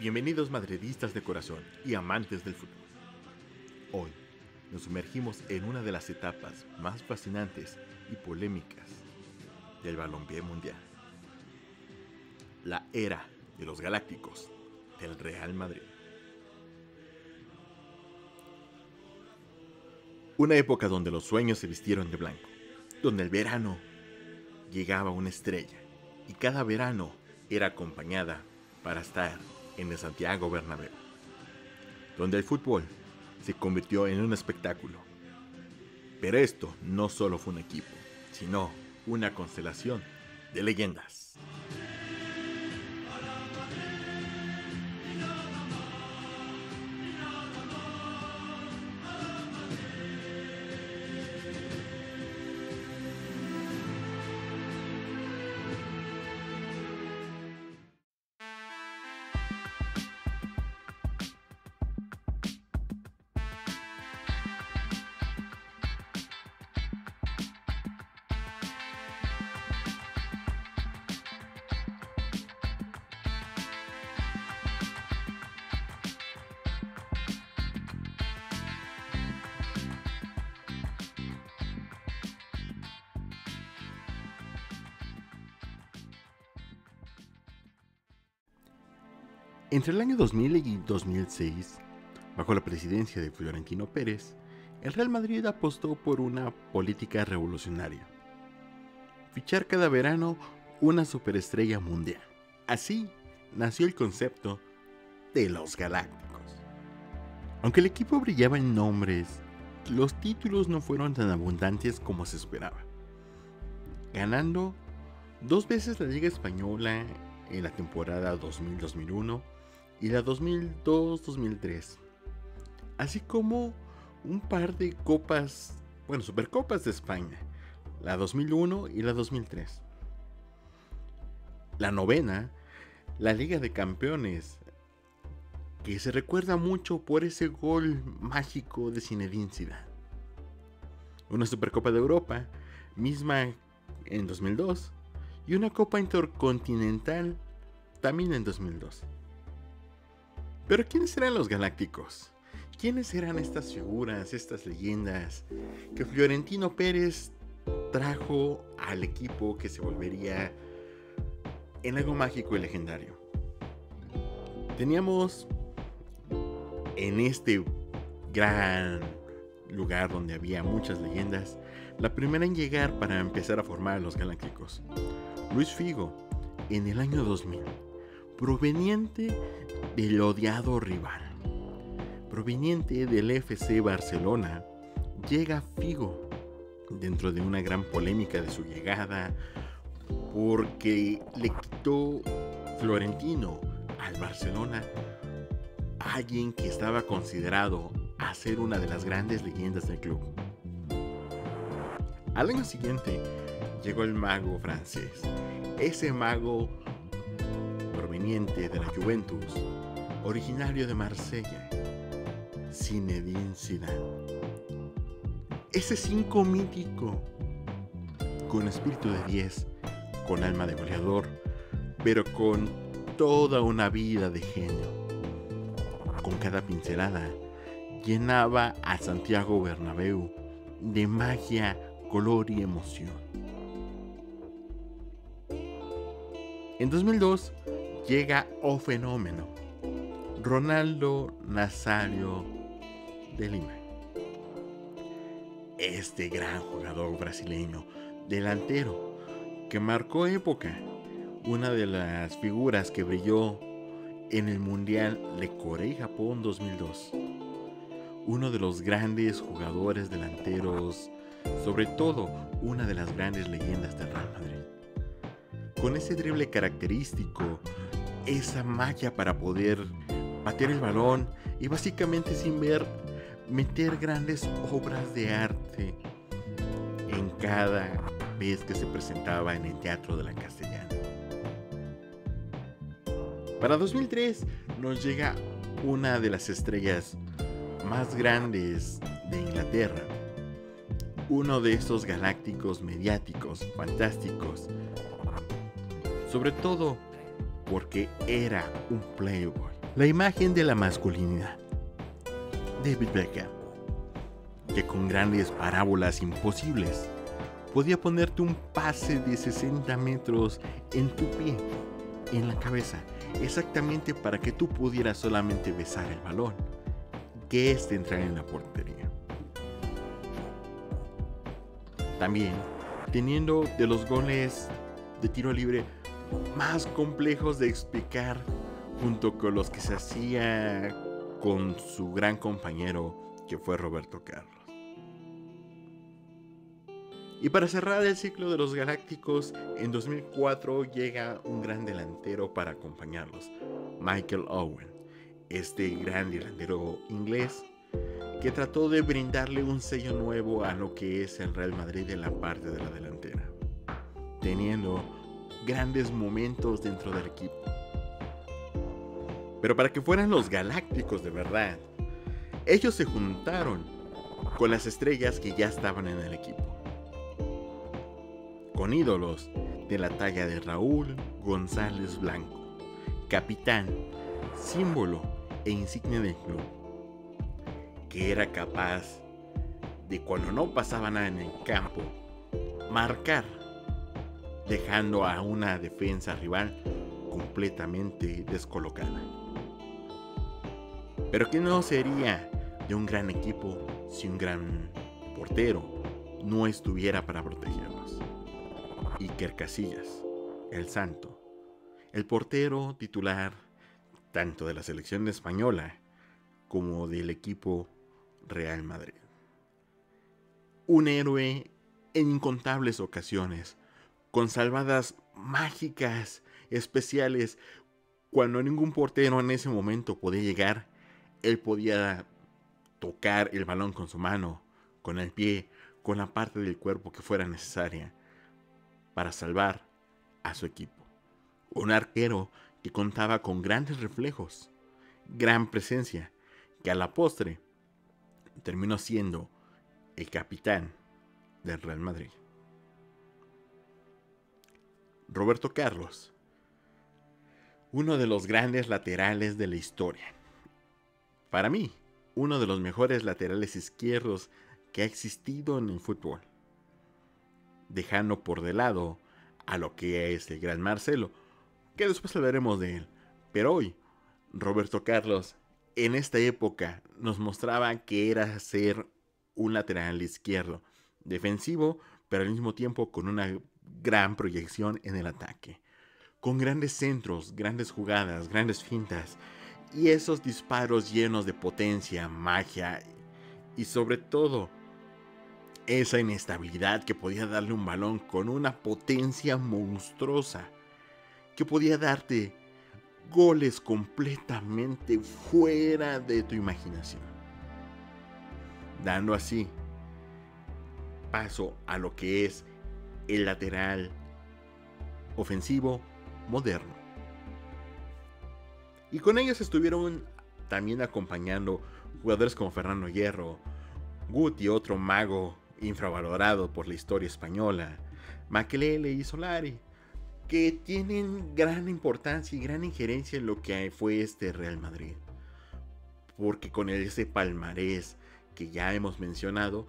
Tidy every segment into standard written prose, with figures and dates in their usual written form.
Bienvenidos madridistas de corazón y amantes del fútbol. Hoy nos sumergimos en una de las etapas más fascinantes y polémicas del balompié mundial. La era de los Galácticos del Real Madrid. Una época donde los sueños se vistieron de blanco, donde el verano llegaba una estrella y cada verano era acompañada para estar en el Santiago Bernabéu, donde el fútbol se convirtió en un espectáculo. Pero esto no solo fue un equipo, sino una constelación de leyendas. Entre el año 2000 y 2006, bajo la presidencia de Florentino Pérez, el Real Madrid apostó por una política revolucionaria: fichar cada verano una superestrella mundial. Así nació el concepto de los Galácticos. Aunque el equipo brillaba en nombres, los títulos no fueron tan abundantes como se esperaba, ganando 2 veces la Liga Española en la temporada 2000-2001 y la 2002-2003, así como un par de Supercopas de España, la 2001 y la 2003. La novena, la Liga de Campeones, que se recuerda mucho por ese gol mágico de Zinedine Zidane. Una Supercopa de Europa, misma en 2002, y una Copa Intercontinental también en 2002. Pero ¿quiénes eran los Galácticos? ¿Quiénes eran estas figuras, estas leyendas que Florentino Pérez trajo al equipo que se volvería en algo mágico y legendario? Teníamos en este gran lugar donde había muchas leyendas, la primera en llegar para empezar a formar a los Galácticos, Luis Figo, en el año 2000, proveniente del odiado rival, proveniente del FC Barcelona. Llega Figo dentro de una gran polémica de su llegada, porque le quitó Florentino al Barcelona a alguien que estaba considerado a ser una de las grandes leyendas del club. Al año siguiente llegó el mago francés, ese mago proveniente de la Juventus, originario de Marsella, Zinedine Zidane. Ese 5 mítico, con espíritu de 10, con alma de goleador, pero con toda una vida de genio. Con cada pincelada llenaba a Santiago Bernabéu de magia, color y emoción. En 2002 llega O Fenómeno, Ronaldo Nazário de Lima. Este gran jugador brasileño, delantero, que marcó época, una de las figuras que brilló en el Mundial de Corea y Japón 2002. Uno de los grandes jugadores delanteros, sobre todo una de las grandes leyendas del Real Madrid. Con ese drible característico, esa magia para poder bater el balón y básicamente sin ver, meter grandes obras de arte en cada vez que se presentaba en el Teatro de la Castellana. Para 2003 nos llega una de las estrellas más grandes de Inglaterra, uno de estos galácticos mediáticos fantásticos, sobre todo porque era un playboy. La imagen de la masculinidad. David Beckham, que con grandes parábolas imposibles podía ponerte un pase de 60 metros en tu pie, en la cabeza, exactamente para que tú pudieras solamente besar el balón, que éste entrara en la portería. También teniendo de los goles de tiro libre más complejos de explicar, junto con los que se hacía con su gran compañero que fue Roberto Carlos. Y para cerrar el ciclo de los Galácticos, en 2004 llega un gran delantero para acompañarlos, Michael Owen, este gran delantero inglés que trató de brindarle un sello nuevo a lo que es el Real Madrid en la parte de la delantera, teniendo grandes momentos dentro del equipo. Pero para que fueran los Galácticos de verdad, ellos se juntaron con las estrellas que ya estaban en el equipo, con ídolos de la talla de Raúl González Blanco, capitán, símbolo e insignia del club, que era capaz de, cuando no pasaba nada en el campo, marcar, dejando a una defensa rival completamente descolocada. Pero ¿qué no sería de un gran equipo si un gran portero no estuviera para protegerlos? Iker Casillas, el Santo, el portero titular tanto de la selección española como del equipo Real Madrid. Un héroe en incontables ocasiones, con salvadas mágicas, especiales, cuando ningún portero en ese momento podía llegar, él podía tocar el balón con su mano, con el pie, con la parte del cuerpo que fuera necesaria para salvar a su equipo. Un arquero que contaba con grandes reflejos, gran presencia, que a la postre terminó siendo el capitán del Real Madrid. Roberto Carlos, uno de los grandes laterales de la historia. Para mí, uno de los mejores laterales izquierdos que ha existido en el fútbol, dejando por de lado a lo que es el gran Marcelo, que después hablaremos de él. Pero hoy, Roberto Carlos, en esta época, nos mostraba que era ser un lateral izquierdo, defensivo, pero al mismo tiempo con una gran proyección en el ataque, con grandes centros, grandes jugadas, grandes fintas, y esos disparos llenos de potencia, magia, y sobre todo esa inestabilidad que podía darle un balón con una potencia monstruosa, que podía darte goles completamente fuera de tu imaginación, dando así paso a lo que es el lateral ofensivo moderno. Y con ellos estuvieron también acompañando jugadores como Fernando Hierro, Guti, otro mago infravalorado por la historia española, Makelele y Solari, que tienen gran importancia y gran injerencia en lo que fue este Real Madrid. Porque con ese palmarés que ya hemos mencionado,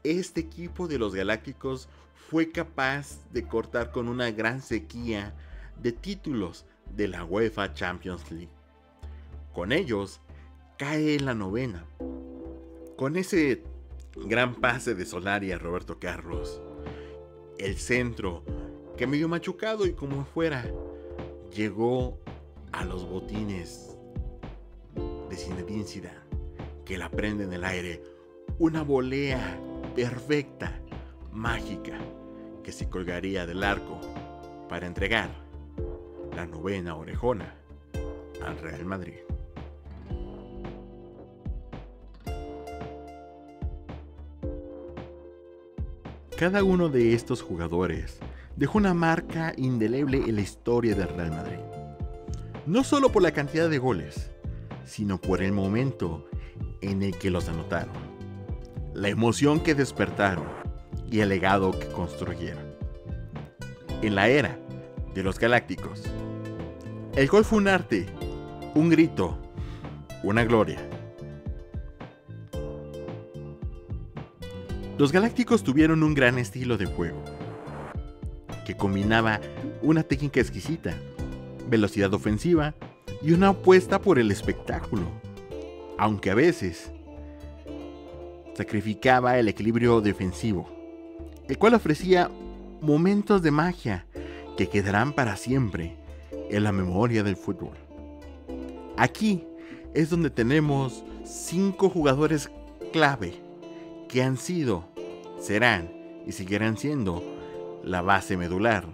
este equipo de los Galácticos fue capaz de cortar con una gran sequía de títulos de la UEFA Champions League. Con ellos cae la novena, con ese gran pase de Solari a Roberto Carlos, el centro que medio machucado y como fuera llegó a los botines de Zinedine Zidane, que la prende en el aire, una volea perfecta, mágica, que se colgaría del arco para entregar la novena orejona al Real Madrid. Cada uno de estos jugadores dejó una marca indeleble en la historia del Real Madrid. No solo por la cantidad de goles, sino por el momento en el que los anotaron, la emoción que despertaron y el legado que construyeron. En la era de los Galácticos, el gol fue un arte, Un grito, una gloria. Los Galácticos tuvieron un gran estilo de juego, que combinaba una técnica exquisita, velocidad ofensiva y una apuesta por el espectáculo, aunque a veces sacrificaba el equilibrio defensivo, el cual ofrecía momentos de magia que quedarán para siempre en la memoria del fútbol. Aquí es donde tenemos 5 jugadores clave que han sido, serán y seguirán siendo la base medular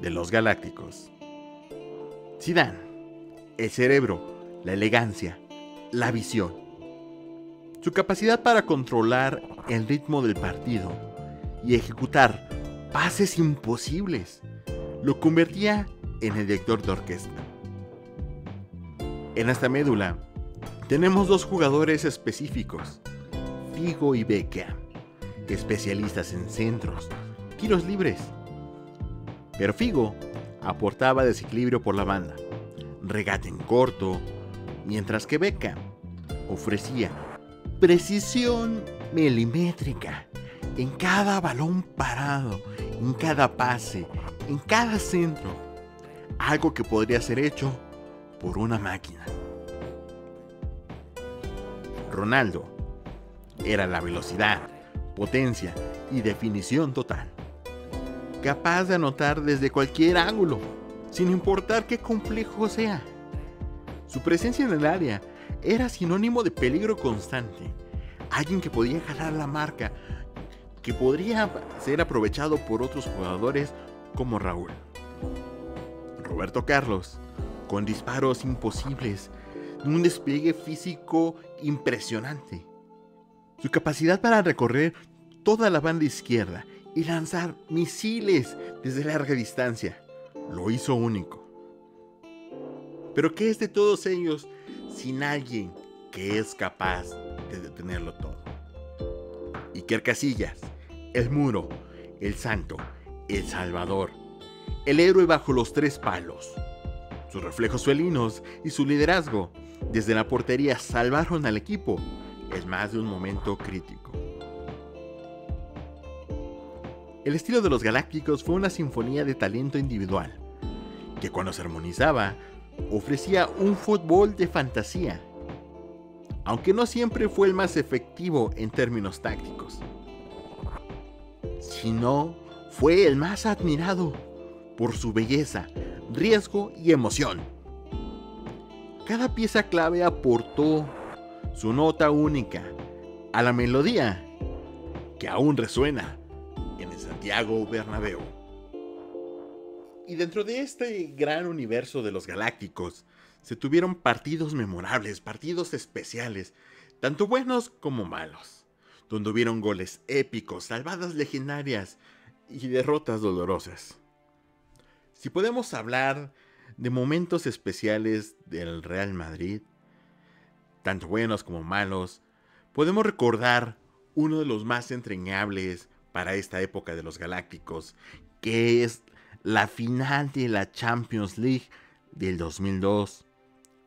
de los Galácticos. Zidane, el cerebro, la elegancia, la visión. Su capacidad para controlar el ritmo del partido y ejecutar pases imposibles lo convertía en el director de orquesta. En esta médula tenemos 2 jugadores específicos, Figo y Beckham, especialistas en centros, tiros libres. Pero Figo aportaba desequilibrio por la banda, regate en corto, mientras que Beckham ofrecía precisión milimétrica en cada balón parado, en cada pase, en cada centro, algo que podría ser hecho por una máquina. Ronaldo era la velocidad, potencia y definición total, capaz de anotar desde cualquier ángulo, sin importar qué complejo sea. Su presencia en el área era sinónimo de peligro constante, alguien que podía jalar la marca, que podría ser aprovechado por otros jugadores como Raúl. Roberto Carlos, con disparos imposibles, un despliegue físico impresionante. Su capacidad para recorrer toda la banda izquierda y lanzar misiles desde larga distancia lo hizo único. Pero ¿qué es de todos ellos sin alguien que es capaz de detenerlo todo? Iker Casillas, el Muro, el Santo, el Salvador, el héroe bajo los 3 palos. Sus reflejos felinos y su liderazgo desde la portería salvaron al equipo en más de un momento crítico. El estilo de los Galácticos fue una sinfonía de talento individual, que cuando se armonizaba, ofrecía un fútbol de fantasía, aunque no siempre fue el más efectivo en términos tácticos, sino fue el más admirado por su belleza, riesgo y emoción. Cada pieza clave aportó su nota única a la melodía que aún resuena en el Santiago Bernabéu. Y dentro de este gran universo de los Galácticos se tuvieron partidos memorables, partidos especiales, tanto buenos como malos, donde hubieron goles épicos, salvadas legendarias y derrotas dolorosas. Si podemos hablar de momentos especiales del Real Madrid, tanto buenos como malos, podemos recordar uno de los más entrañables para esta época de los Galácticos, que es la final de la Champions League del 2002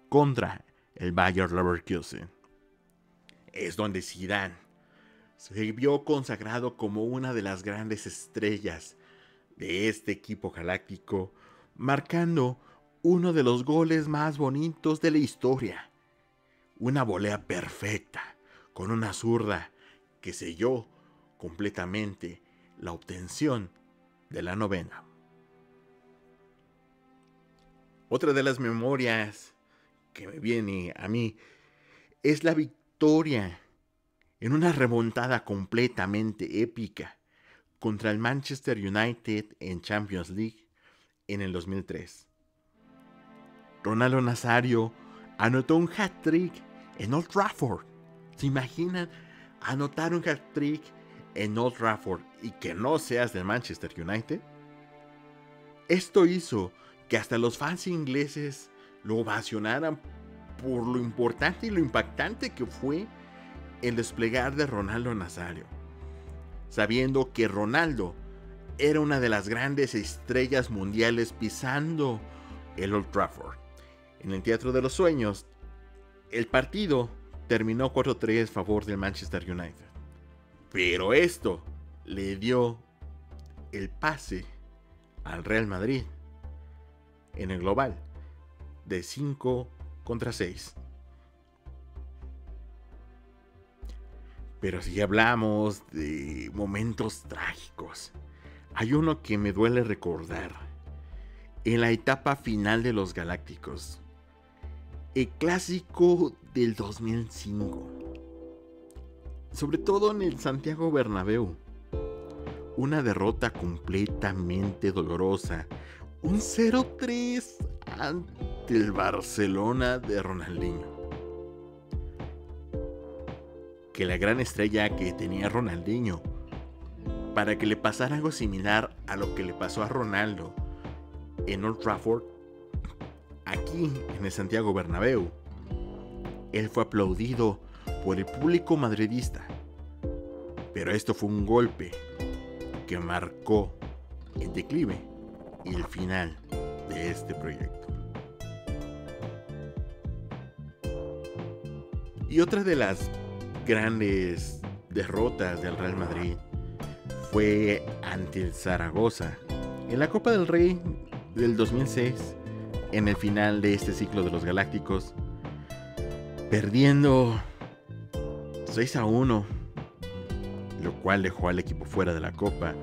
contra el Bayer Leverkusen. Es donde Zidane se vio consagrado como una de las grandes estrellas de este equipo galáctico, marcando uno de los goles más bonitos de la historia. Una volea perfecta, con una zurda que selló completamente la obtención de la novena. Otra de las memorias que me viene a mí es la victoria en una remontada completamente épica contra el Manchester United en Champions League en el 2003. Ronaldo Nazario anotó un hat-trick en Old Trafford. ¿Se imaginan anotar un hat-trick en Old Trafford y que no seas del Manchester United? Esto hizo que hasta los fans ingleses lo ovacionaran por lo importante y lo impactante que fue el desplegar de Ronaldo Nazario, sabiendo que Ronaldo era una de las grandes estrellas mundiales pisando el Old Trafford, en el Teatro de los Sueños, el partido terminó 4-3 a favor del Manchester United. Pero esto le dio el pase al Real Madrid en el global de 5-6. Pero si hablamos de momentos trágicos, hay uno que me duele recordar. En la etapa final de los Galácticos, el clásico del 2005, sobre todo en el Santiago Bernabéu, una derrota completamente dolorosa, un 0-3 ante el Barcelona de Ronaldinho. Que la gran estrella que tenía Ronaldinho, para que le pasara algo similar a lo que le pasó a Ronaldo en Old Trafford, aquí en el Santiago Bernabéu, él fue aplaudido por el público madridista. Pero esto fue un golpe que marcó el declive y el final de este proyecto. Y otra de las grandes derrotas del Real Madrid fue ante el Zaragoza en la Copa del Rey del 2006, en el final de este ciclo de los Galácticos, perdiendo 6-1, lo cual dejó al equipo fuera de la Copa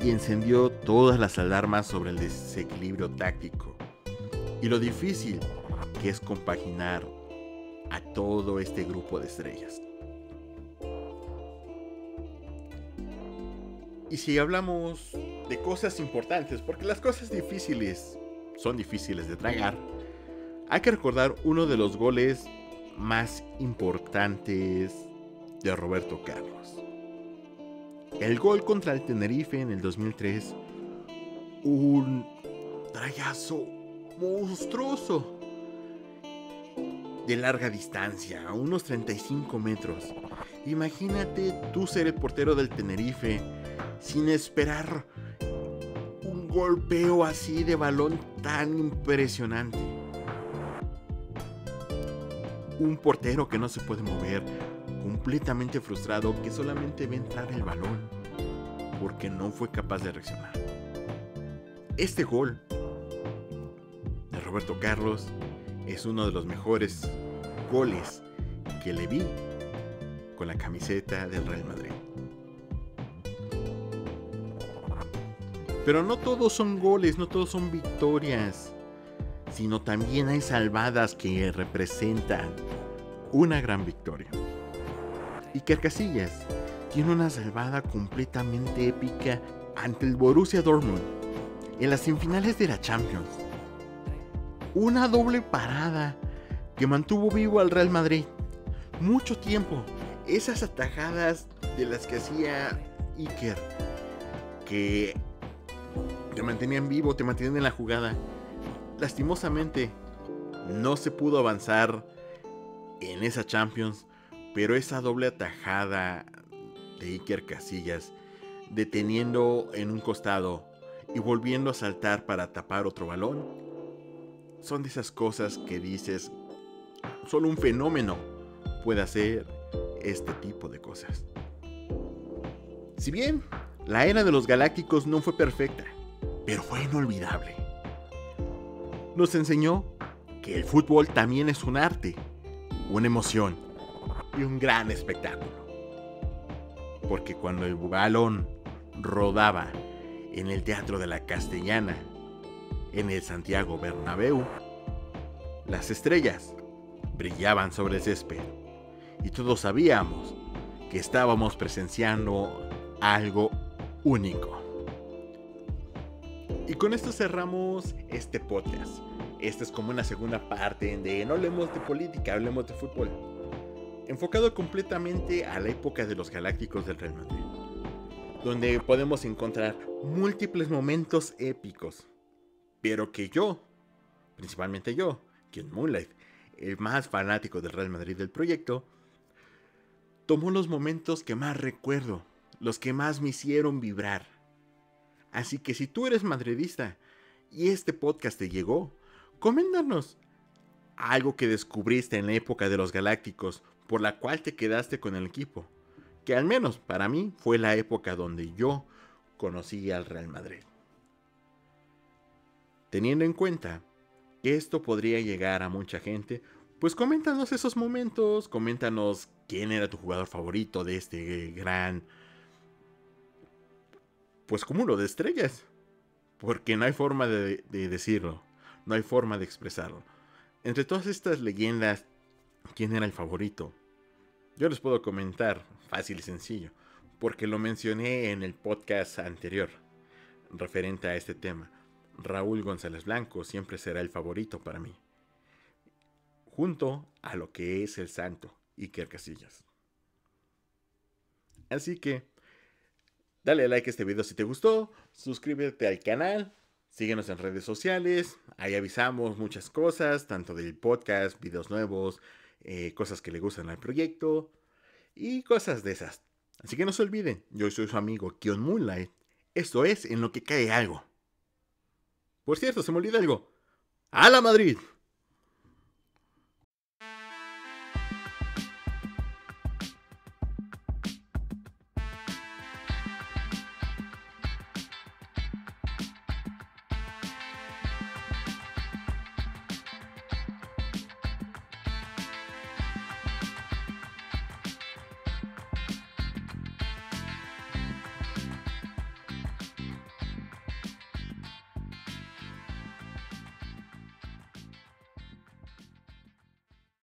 y encendió todas las alarmas sobre el desequilibrio táctico y lo difícil que es compaginar a todo este grupo de estrellas. Y si hablamos de cosas importantes, porque las cosas difíciles son difíciles de tragar, hay que recordar uno de los goles más importantes de Roberto Carlos. El gol contra el Tenerife en el 2003, un trayazo monstruoso de larga distancia, a unos 35 metros. Imagínate tú ser el portero del Tenerife sin esperar un golpeo así de balón tan impresionante. Un portero que no se puede mover, completamente frustrado, que solamente ve entrar el balón porque no fue capaz de reaccionar. Este gol de Roberto Carlos es uno de los mejores goles que le vi con la camiseta del Real Madrid. Pero no todos son goles, no todos son victorias, sino también hay salvadas que representan una gran victoria. Iker Casillas tiene una salvada completamente épica ante el Borussia Dortmund en las semifinales de la Champions. Una doble parada que mantuvo vivo al Real Madrid mucho tiempo. Esas atajadas de las que hacía Iker, que te mantenían vivo, te mantenían en la jugada. Lastimosamente no se pudo avanzar en esa Champions, pero esa doble atajada de Iker Casillas, deteniendo en un costado y volviendo a saltar para tapar otro balón, son de esas cosas que dices, solo un fenómeno puede hacer este tipo de cosas. Si bien la era de los Galácticos no fue perfecta, pero fue inolvidable. Nos enseñó que el fútbol también es un arte, una emoción y un gran espectáculo. Porque cuando el balón rodaba en el Teatro de la Castellana, en el Santiago Bernabéu, las estrellas brillaban sobre el césped y todos sabíamos que estábamos presenciando algo único. Y con esto cerramos este podcast. Esta es como una segunda parte de no hablemos de política, hablemos de fútbol, enfocado completamente a la época de los Galácticos del Real Madrid, donde podemos encontrar múltiples momentos épicos, pero que yo, principalmente yo, Ken Moonlight, el más fanático del Real Madrid del proyecto, tomo los momentos que más recuerdo, los que más me hicieron vibrar. Así que si tú eres madridista y este podcast te llegó, Coméntanos algo que descubriste en la época de los Galácticos por la cual te quedaste con el equipo, que al menos para mí fue la época donde yo conocí al Real Madrid. Teniendo en cuenta que esto podría llegar a mucha gente, pues coméntanos esos momentos, coméntanos quién era tu jugador favorito de este gran, pues cúmulo de estrellas, porque no hay forma de decirlo, no hay forma de expresarlo. Entre todas estas leyendas, ¿quién era el favorito? Yo les puedo comentar, fácil y sencillo, porque lo mencioné en el podcast anterior, referente a este tema. Raúl González Blanco siempre será el favorito para mí, junto a lo que es el santo Iker Casillas. Así que, dale like a este video si te gustó, suscríbete al canal, síguenos en redes sociales, ahí avisamos muchas cosas, tanto del podcast, videos nuevos, cosas que le gustan al proyecto y cosas de esas. Así que no se olviden, yo soy su amigo Kion Moonlight, esto es En lo que cae algo. Por cierto, se me olvida algo. ¡A la Madrid!